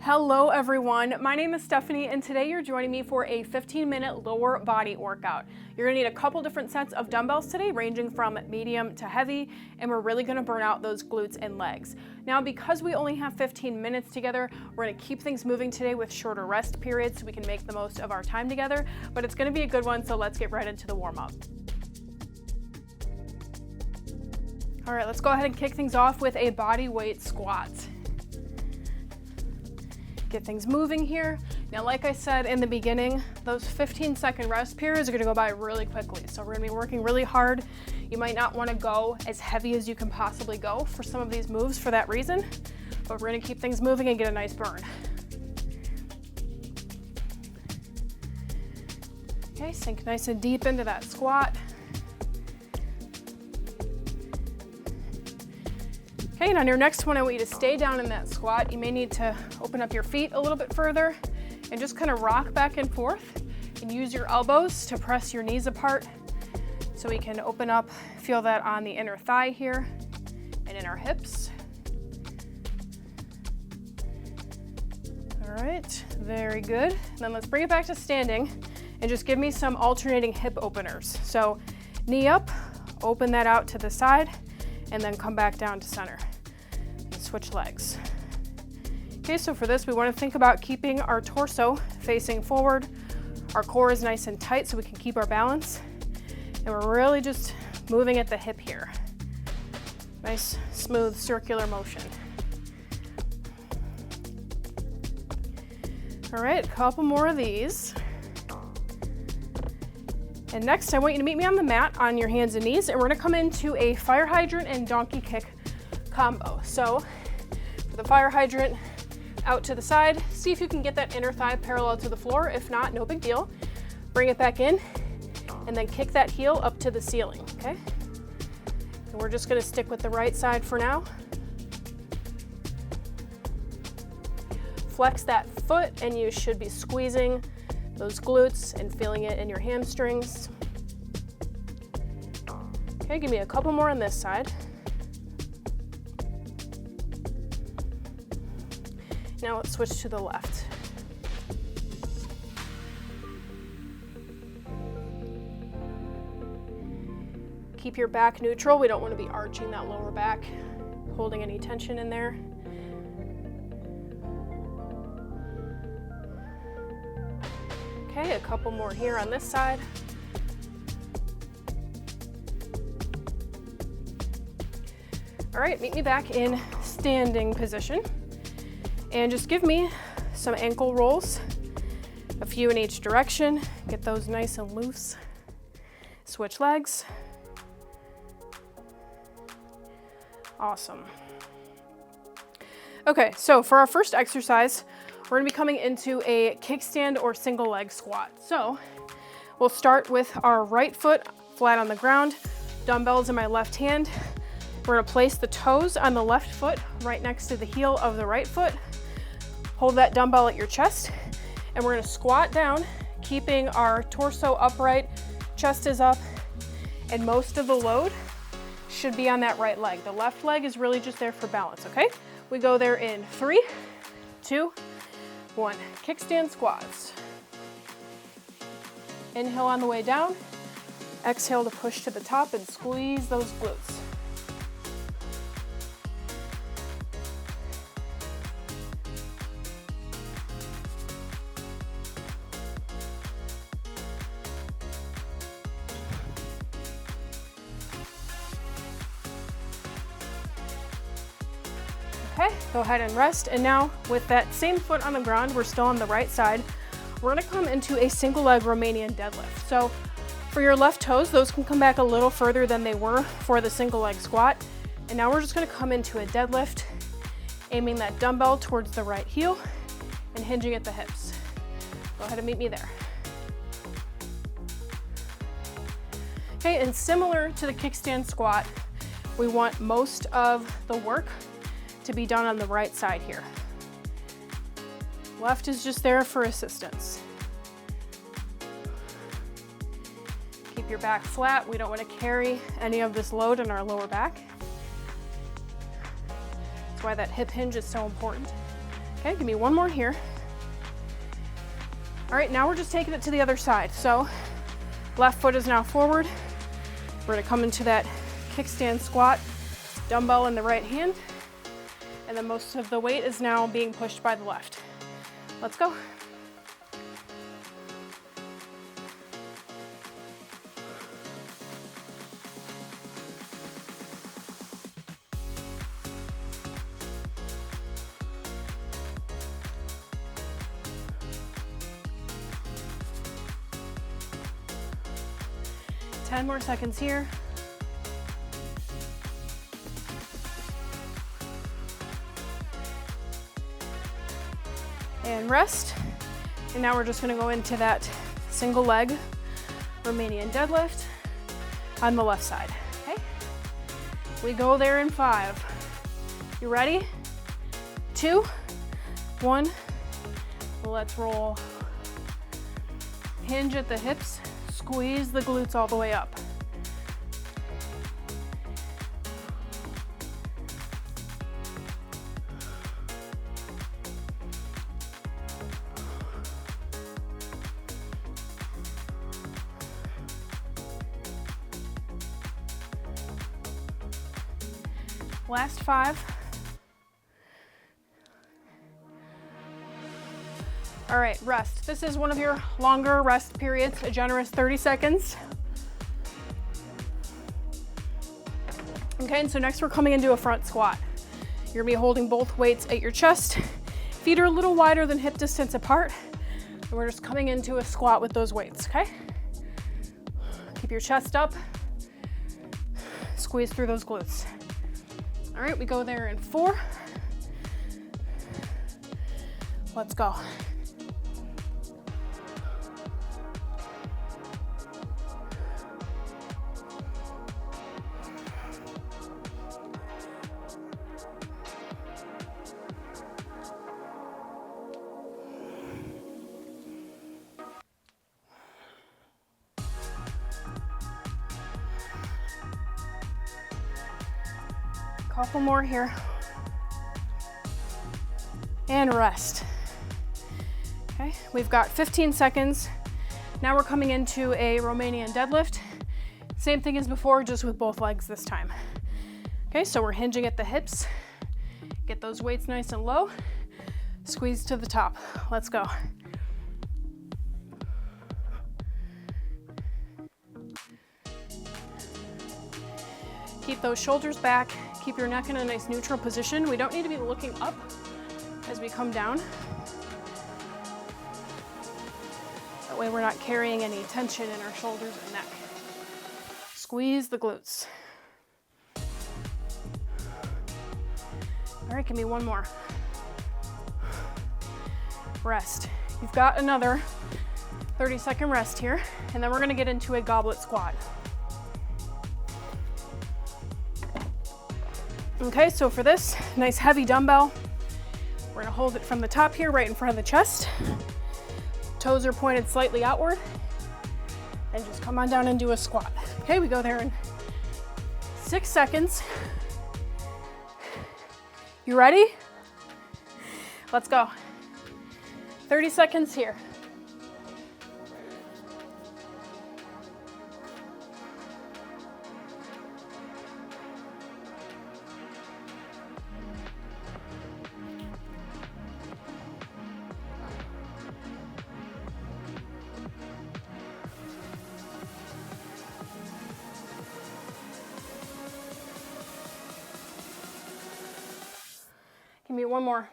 Hello everyone, my name is Stephanie and today you're joining me for a 15-minute lower body workout. You're gonna need a couple different sets of dumbbells today, ranging from medium to heavy, and we're really gonna burn out those glutes and legs. Now, because we only have 15 minutes together, we're gonna keep things moving today with shorter rest periods so we can make the most of our time together, but it's gonna be a good one, so let's get right into the warm-up. All right, let's go ahead and kick things off with a body weight squat. Get things moving here. Now, like I said in the beginning, those 15-second rest periods are gonna go by really quickly. So we're gonna be working really hard. You might not wanna go as heavy as you can possibly go for some of these moves for that reason, but we're gonna keep things moving and get a nice burn. Okay, sink nice and deep into that squat. Okay, and on your next one, I want you to stay down in that squat. You may need to open up your feet a little bit further and just kind of rock back and forth and use your elbows to press your knees apart so we can open up, feel that on the inner thigh here and in our hips. All right, very good. And then let's bring it back to standing and just give me some alternating hip openers. So knee up, open that out to the side, and then come back down to center and switch legs. Okay, so for this, we want to think about keeping our torso facing forward. Our core is nice and tight so we can keep our balance. And we're really just moving at the hip here. Nice, smooth, circular motion. All right, a couple more of these. And next, I want you to meet me on the mat on your hands and knees, and we're gonna come into a fire hydrant and donkey kick combo. So for the fire hydrant, out to the side, see if you can get that inner thigh parallel to the floor. If not, no big deal. Bring it back in, and then kick that heel up to the ceiling, okay? And we're just gonna stick with the right side for now. Flex that foot, and you should be squeezing those glutes and feeling it in your hamstrings. Okay, give me a couple more on this side. Now let's switch to the left. Keep your back neutral. We don't want to be arching that lower back, holding any tension in there. Okay, a couple more here on this side. All right, meet me back in standing position. And just give me some ankle rolls, a few in each direction. Get those nice and loose. Switch legs. Awesome. Okay, so for our first exercise, we're gonna be coming into a kickstand or single leg squat. So we'll start with our right foot flat on the ground, dumbbells in my left hand. We're gonna place the toes on the left foot right next to the heel of the right foot. Hold that dumbbell at your chest, and we're gonna squat down, keeping our torso upright, chest is up, and most of the load should be on that right leg. The left leg is really just there for balance, okay? We go there in 3, 2, 1. Kickstand squats. Inhale on the way down. Exhale to push to the top and squeeze those glutes. Okay, go ahead and rest. And now with that same foot on the ground, we're still on the right side. We're gonna come into a single leg Romanian deadlift. So for your left toes, those can come back a little further than they were for the single leg squat. And now we're just gonna come into a deadlift, aiming that dumbbell towards the right heel and hinging at the hips. Go ahead and meet me there. Okay, and similar to the kickstand squat, we want most of the work to be done on the right side here. Left is just there for assistance. Keep your back flat. We don't want to carry any of this load in our lower back. That's why that hip hinge is so important. Okay, give me one more here. All right, now we're just taking it to the other side. So left foot is now forward. We're gonna come into that kickstand squat, dumbbell in the right hand, and then most of the weight is now being pushed by the left. Let's go. Ten more seconds here. And rest. And now we're just gonna go into that single leg Romanian deadlift on the left side, okay? We go there in 5. You ready? 2, 1, let's roll. Hinge at the hips, squeeze the glutes all the way up. Last 5. All right, rest. This is one of your longer rest periods, a generous 30 seconds. Okay, and so next we're coming into a front squat. You're gonna be holding both weights at your chest. Feet are a little wider than hip distance apart. And we're just coming into a squat with those weights, okay? Keep your chest up. Squeeze through those glutes. All right, we go there in 4. Let's go. Couple more here. And rest. Okay, we've got 15 seconds. Now we're coming into a Romanian deadlift. Same thing as before, just with both legs this time. Okay, so we're hinging at the hips. Get those weights nice and low. Squeeze to the top. Let's go. Keep those shoulders back. Keep your neck in a nice neutral position. We don't need to be looking up as we come down. That way we're not carrying any tension in our shoulders and neck. Squeeze the glutes. All right, give me one more. Rest. You've got another 30-second rest here, and then we're gonna get into a goblet squat. Okay, so for this, nice heavy dumbbell. We're gonna hold it from the top here, right in front of the chest. Toes are pointed slightly outward. And just come on down and do a squat. Okay, we go there in 6 seconds. You ready? Let's go. 30 seconds here. Give me one more.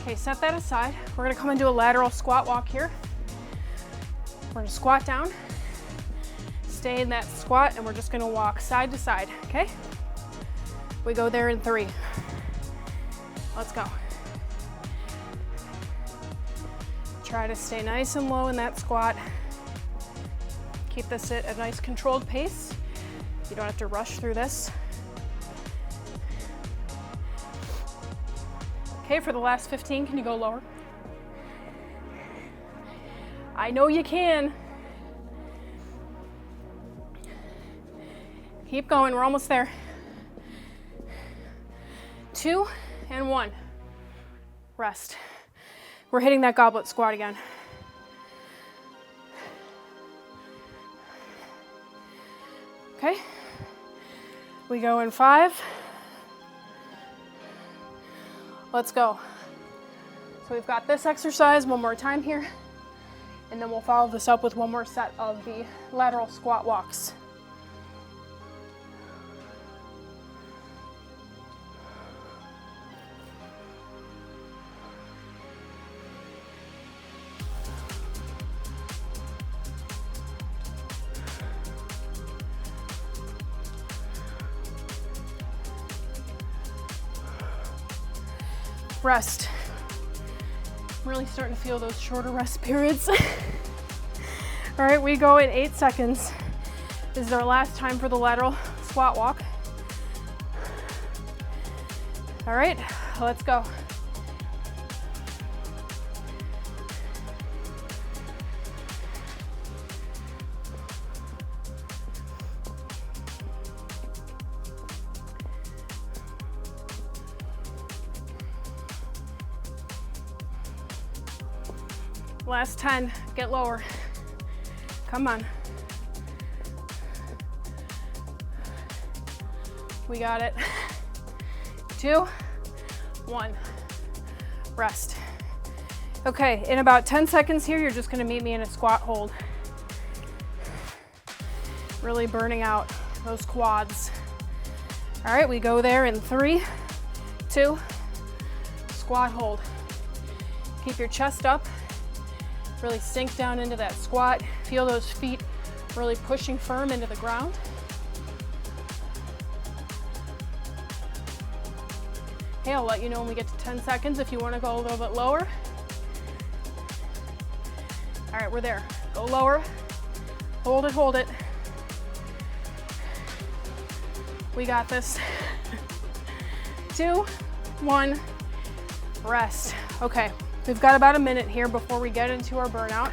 Okay, set that aside. We're gonna come into a lateral squat walk here. We're gonna squat down, stay in that squat, and we're just gonna walk side to side, okay? We go there in 3. Let's go. Try to stay nice and low in that squat. Keep this at a nice controlled pace. You don't have to rush through this. Okay, for the last 15, can you go lower? I know you can. Keep going, we're almost there. 2, and 1. Rest. We're hitting that goblet squat again. Okay. We go in 5. Let's go. So we've got this exercise one more time here, and then we'll follow this up with one more set of the lateral squat walks. Rest. I'm really starting to feel those shorter rest periods. All right, we go in 8 seconds. This is our last time for the lateral squat walk. All right, let's go. Last 10, get lower. Come on. We got it. 2, 1, rest. Okay, in about 10 seconds here, you're just gonna meet me in a squat hold. Really burning out those quads. All right, we go there in 3, 2, squat hold. Keep your chest up. Really sink down into that squat. Feel those feet really pushing firm into the ground. Okay, I'll let you know when we get to 10 seconds if you want to go a little bit lower. All right, we're there. Go lower. Hold it, hold it. We got this. 2, 1, rest. Okay. We've got about a minute here before we get into our burnout.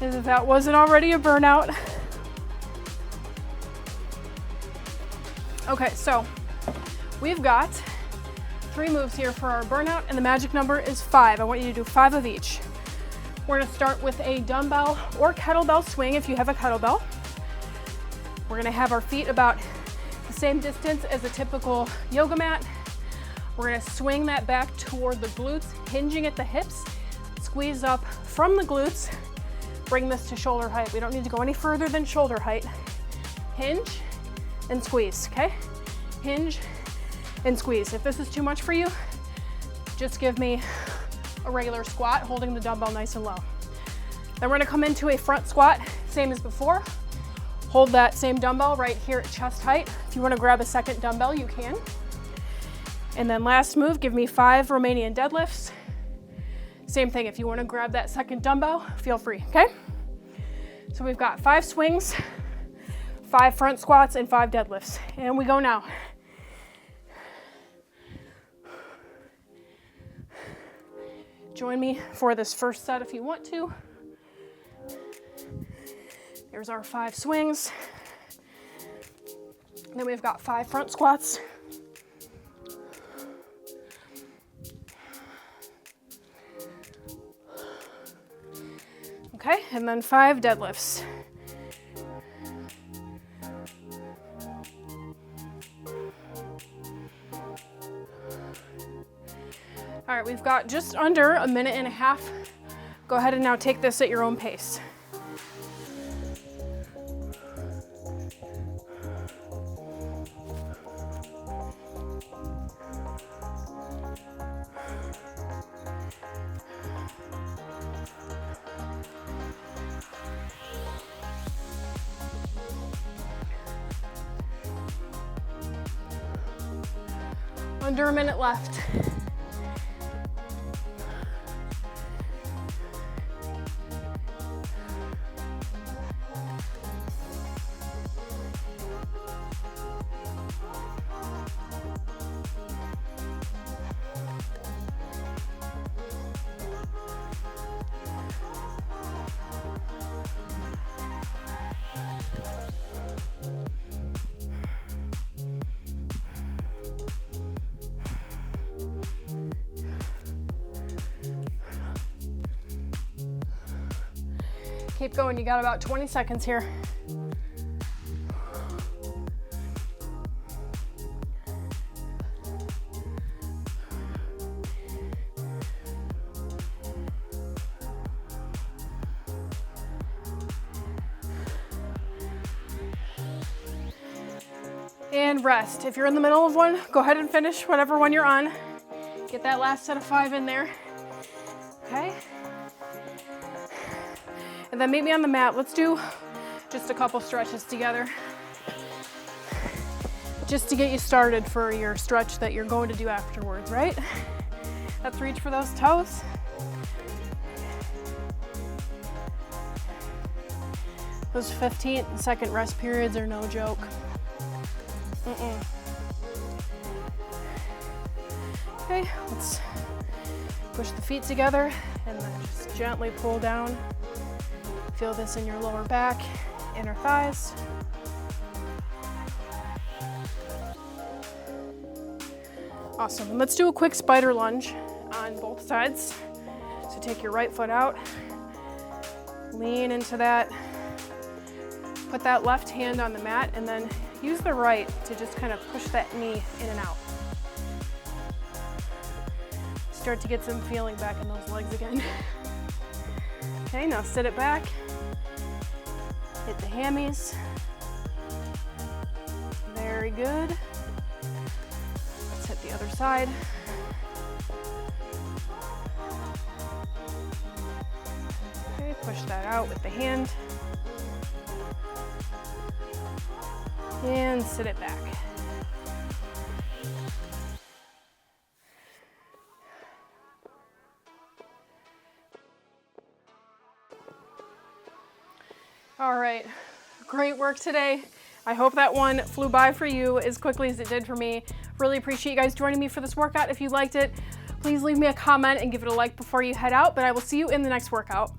As if that wasn't already a burnout. Okay, so we've got 3 moves here for our burnout, and the magic number is 5. I want you to do 5 of each. We're gonna start with a dumbbell or kettlebell swing if you have a kettlebell. We're gonna have our feet about the same distance as a typical yoga mat. We're gonna swing that back toward the glutes, hinging at the hips, squeeze up from the glutes, bring this to shoulder height. We don't need to go any further than shoulder height. Hinge and squeeze, okay? Hinge and squeeze. If this is too much for you, just give me a regular squat, holding the dumbbell nice and low. Then we're gonna come into a front squat, same as before. Hold that same dumbbell right here at chest height. If you wanna grab a second dumbbell, you can. And then last move, give me 5 Romanian deadlifts. Same thing, if you wanna grab that second dumbbell, feel free, okay? So we've got 5 swings, 5 front squats, and 5 deadlifts. And we go now. Join me for this first set if you want to. There's our 5 swings. Then we've got 5 front squats. Okay, and then 5 deadlifts. All right, we've got just under a minute and a half. Go ahead and now take this at your own pace. Under a minute left. Keep going, you got about 20 seconds here. And rest. If you're in the middle of one, go ahead and finish whatever one you're on. Get that last set of 5 in there. Okay. And then meet me on the mat. Let's do just a couple stretches together. Just to get you started for your stretch that you're going to do afterwards, right? Let's reach for those toes. Those 15-second rest periods are no joke. Okay, let's push the feet together and then just gently pull down. Feel this in your lower back, inner thighs. Awesome, and let's do a quick spider lunge on both sides. So take your right foot out, lean into that, put that left hand on the mat, and then use the right to just kind of push that knee in and out. Start to get some feeling back in those legs again. Okay, now sit it back. Hit the hammies. Very good. Let's hit the other side. Okay, push that out with the hand. And sit it back. All right, great work today. I hope that one flew by for you as quickly as it did for me. Really appreciate you guys joining me for this workout. If you liked it, please leave me a comment and give it a like before you head out, but I will see you in the next workout.